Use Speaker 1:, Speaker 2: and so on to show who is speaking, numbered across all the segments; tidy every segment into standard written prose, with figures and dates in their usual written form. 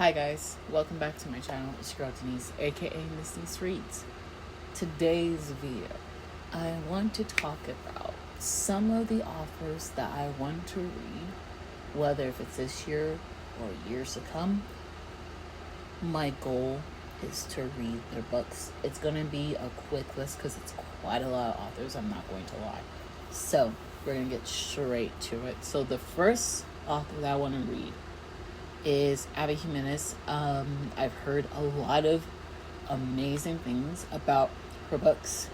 Speaker 1: Hi guys, welcome back to my channel. It's your girl Denise, aka Miss Denise Reads. Today's video, I want to talk about some of the authors that I want to read, whether if it's this year or years to come. My goal is to read their books. It's gonna be a quick list because it's quite a lot of authors, I'm not going to lie. So we're gonna get straight to it. So the first author that I want to read is Abby Jimenez. I've heard a lot of amazing things about her books,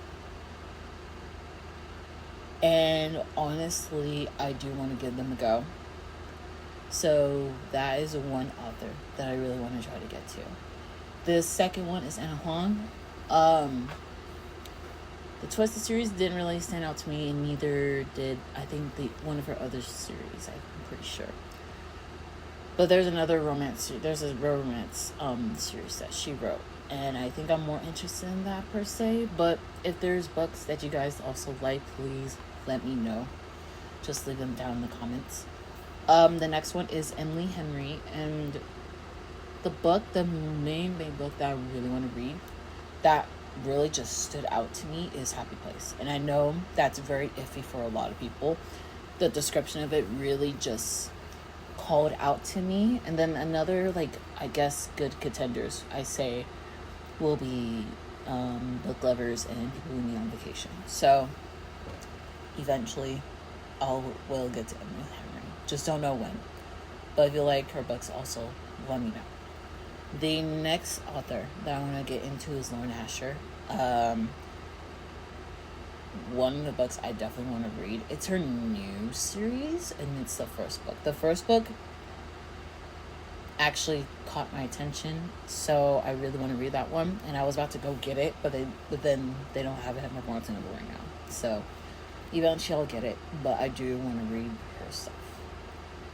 Speaker 1: and honestly, I do want to give them a go. So that is one author that I really want to try to get to. The second one is Anna Huang. The Twisted series didn't really stand out to me, and neither did I think one of her other series. I'm pretty sure. But there's another romance. There's a romance series that she wrote, and I think I'm more interested in that per se. But if there's books that you guys also like, please let me know. Just leave them down in the comments. The next one is Emily Henry, and the main book that I really want to read, that really just stood out to me, is Happy Place. And I know that's very iffy for a lot of people. The description of it really just called out to me. And then another, I guess, good contenders I say will be book lovers and people who need on vacation. So eventually we'll get to Emily Henry, just don't know when. But if you like her books, also let me know. The next author that I want to get into is Lauren Asher. One of the books I definitely want to read. It's her new series, and it's the first book. The first book actually caught my attention, so I really want to read that one. And I was about to go get it, but then they don't have it at my Barnes & Noble right now. So eventually I'll get it, but I do want to read her stuff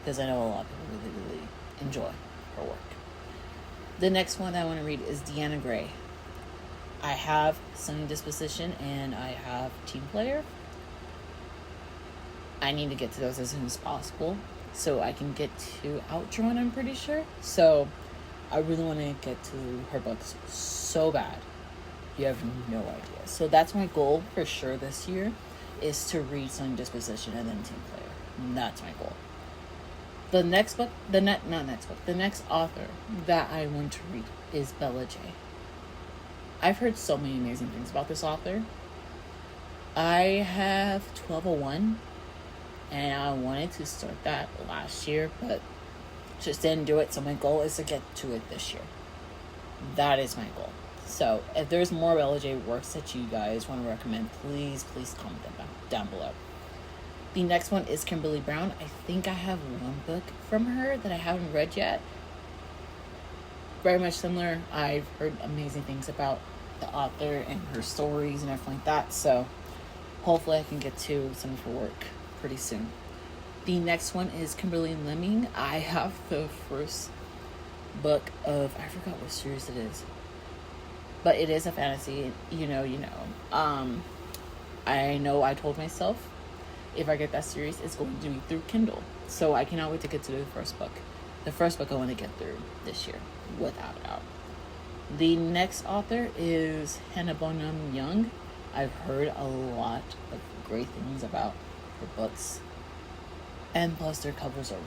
Speaker 1: because I know a lot of people really, really enjoy her work. The next one I want to read is Deanna Gray. I have Sunny Disposition and I have Team Player. I need to get to those as soon as possible so I can get to Outdrawn, I'm pretty sure. So I really want to get to her books so bad. You have no idea. So that's my goal for sure this year, is to read Sunny Disposition and then Team Player. And that's my goal. The next author that I want to read is Bella J. I've heard so many amazing things about this author. I have 1201, and I wanted to start that last year, but just didn't do it. So my goal is to get to it this year. That is my goal. So if there's more Bella J works that you guys want to recommend, please comment them down below. The next one is Kimberly Brown. I think I have one book from her that I haven't read yet. Very much similar. I've heard amazing things about the author and her stories and everything like that. So hopefully I can get to some of her work pretty soon. The next one is Kimberly Lemming. I have the first book of, I forgot what series it is, but it is a fantasy. You know. I know I told myself if I get that series, it's going to be through Kindle. So I cannot wait to get to the first book. The first book I want to get through this year, without a doubt. The next author is Hannah Bonham Young. I've heard a lot of great things about her books. And plus the covers are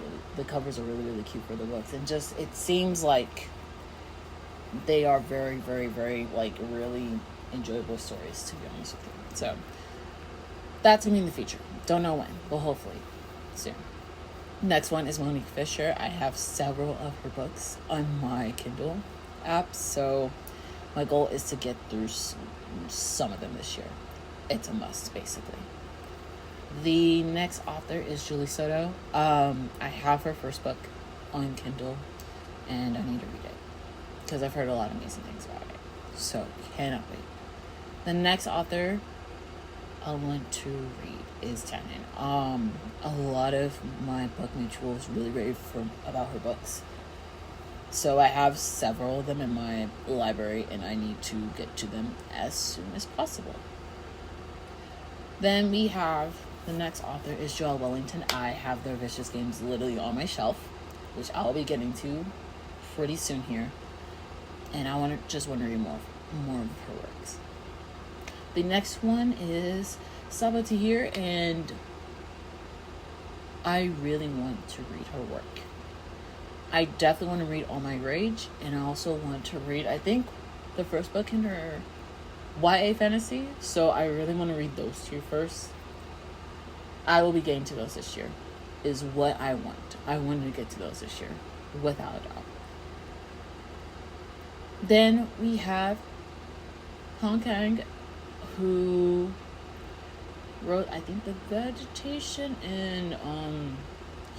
Speaker 1: really, really cute for the books. And just, it seems like they are very, very, very, really enjoyable stories, to be honest with you. So that's me in the future. Don't know when, but hopefully soon. Next one is Monique Fisher. I have several of her books on my Kindle app, so my goal is to get through some of them this year. It's a must, basically. The next author is Julie Soto. I have her first book on Kindle, and I need to read it because I've heard a lot of amazing things about it. So cannot wait. The next author I want to read is Tannen. A lot of my book mutuals really rave about her books. So I have several of them in my library, and I need to get to them as soon as possible. Then we have the next author is Joelle Wellington. I have their Vicious Games literally on my shelf, which I'll be getting to pretty soon here, and I just want to read more of her works. The next one is Sabaa Tahir, and I really want to read her work. I definitely want to read All My Rage, and I also want to read, I think, the first book in her YA fantasy, so I really want to read those two first. I will be getting to those this year, is what I want. I want to get to those this year, without a doubt. Then we have Hong Kang, who wrote, I think, The Vegetation and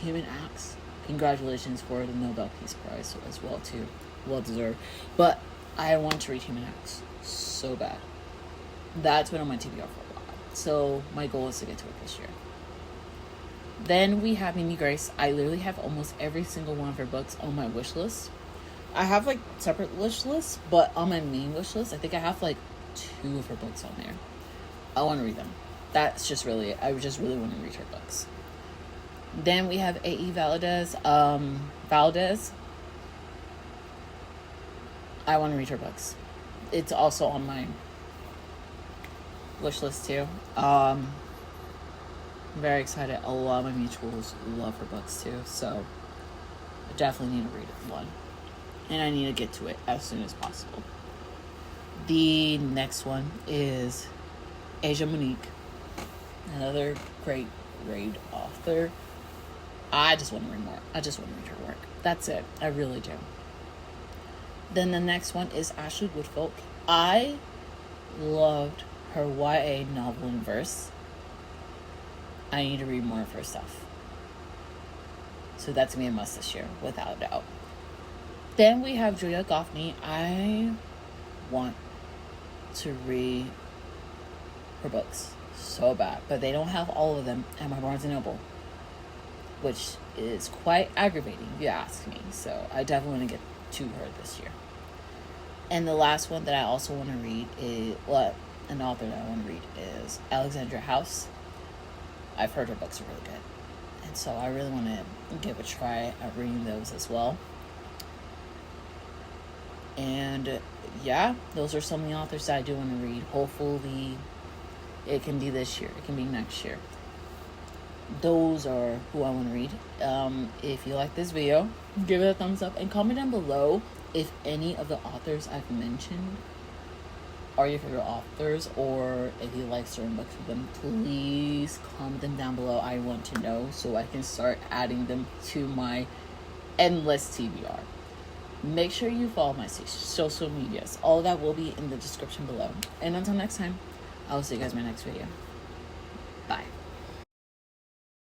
Speaker 1: Human Acts. Congratulations for the Nobel Peace Prize as well, too. Well deserved. But I want to read Human Acts so bad. That's been on my TBR for a while. So my goal is to get to it this year. Then we have Mimi Grace. I literally have almost every single one of her books on my wish list. I have like separate wish lists, but on my main wish list, I think I have like 2 of her books on there. I want to read them. That's just really it. I just really want to read her books. Then we have A.E. Valdez. I want to read her books. It's also on my wish list too. I'm very excited. A lot of my mutuals love her books too, so I definitely need to read one. And I need to get to it as soon as possible. The next one is Asia Monique, another great author. I just want to read more. I just want to read her work. That's it. I really do. Then the next one is Ashley Woodfolk. I loved her YA novel in verse. I need to read more of her stuff. So that's me a must this year, without a doubt. Then we have Julia Goffney. I want to read her books so bad, but they don't have all of them at my Barnes & Noble, which is quite aggravating if you ask me. So I definitely want to get to her this year. And the last one that I also want to read is, an author that I want to read is Alexandra House. I've heard her books are really good, and so I really want to give a try at reading those as well. And yeah, those are some of the authors that I do want to read. Hopefully it can be this year, it can be next year. Those are who I want to read. If you like this video, give it a thumbs up and comment down below if any of the authors I've mentioned are your favorite authors, or if you like certain books of them. Please comment them down below. I want to know so I can start adding them to my endless TBR. Make sure you follow my social medias. All of that will be in the description below. And until next time, I will see you guys in my next video. Bye.